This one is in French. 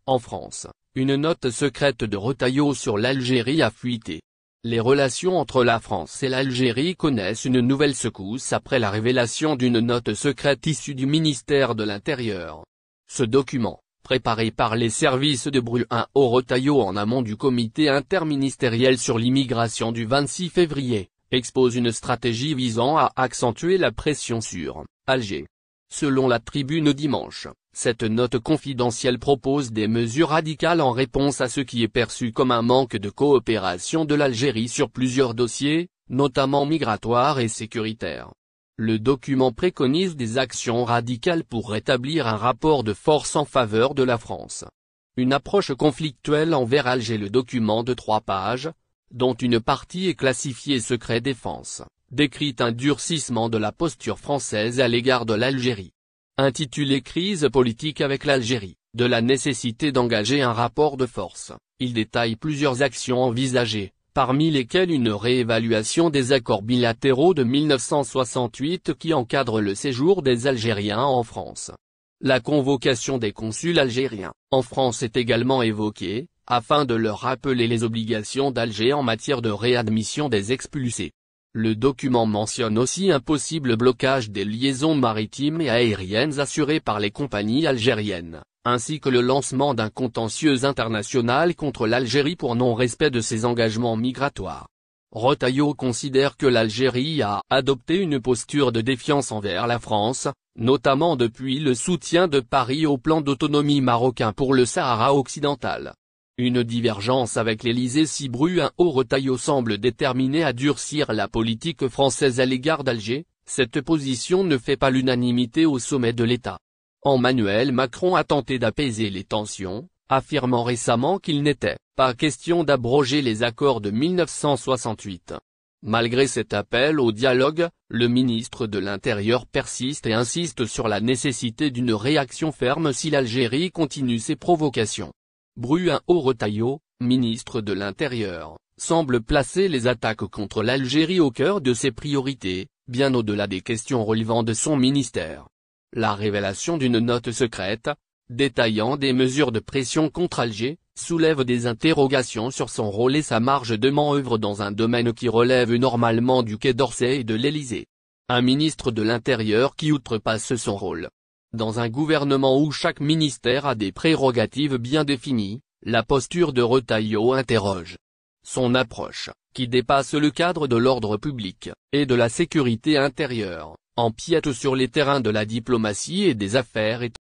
En France, une note secrète de Retailleau sur l'Algérie a fuité. Les relations entre la France et l'Algérie connaissent une nouvelle secousse après la révélation d'une note secrète issue du ministère de l'Intérieur. Ce document, préparé par les services de Bruno Retailleau en amont du comité interministériel sur l'immigration du 26 février, expose une stratégie visant à accentuer la pression sur Alger. Selon la Tribune dimanche, cette note confidentielle propose des mesures radicales en réponse à ce qui est perçu comme un manque de coopération de l'Algérie sur plusieurs dossiers, notamment migratoires et sécuritaires. Le document préconise des actions radicales pour rétablir un rapport de force en faveur de la France. Une approche conflictuelle envers Alger. Le document de 3 pages, dont une partie est classifiée secret défense, décrit un durcissement de la posture française à l'égard de l'Algérie. Intitulé Crise politique avec l'Algérie, de la nécessité d'engager un rapport de force, il détaille plusieurs actions envisagées, parmi lesquelles une réévaluation des accords bilatéraux de 1968 qui encadrent le séjour des Algériens en France. La convocation des consuls algériens en France est également évoquée, afin de leur rappeler les obligations d'Alger en matière de réadmission des expulsés. Le document mentionne aussi un possible blocage des liaisons maritimes et aériennes assurées par les compagnies algériennes, ainsi que le lancement d'un contentieux international contre l'Algérie pour non-respect de ses engagements migratoires. Retailleau considère que l'Algérie a adopté une posture de défiance envers la France, notamment depuis le soutien de Paris au plan d'autonomie marocain pour le Sahara occidental. Une divergence avec l'Élysée. Si Bruno Retailleau semble déterminé à durcir la politique française à l'égard d'Alger, cette position ne fait pas l'unanimité au sommet de l'État. Emmanuel Macron a tenté d'apaiser les tensions, affirmant récemment qu'il n'était pas question d'abroger les accords de 1968. Malgré cet appel au dialogue, le ministre de l'Intérieur persiste et insiste sur la nécessité d'une réaction ferme si l'Algérie continue ses provocations. Bruno Retailleau, ministre de l'Intérieur, semble placer les attaques contre l'Algérie au cœur de ses priorités, bien au-delà des questions relevant de son ministère. La révélation d'une note secrète, détaillant des mesures de pression contre Alger, soulève des interrogations sur son rôle et sa marge de manœuvre dans un domaine qui relève normalement du Quai d'Orsay et de l'Élysée. Un ministre de l'Intérieur qui outrepasse son rôle. Dans un gouvernement où chaque ministère a des prérogatives bien définies, la posture de Retailleau interroge. Son approche, qui dépasse le cadre de l'ordre public et de la sécurité intérieure, empiète sur les terrains de la diplomatie et des affaires étrangères.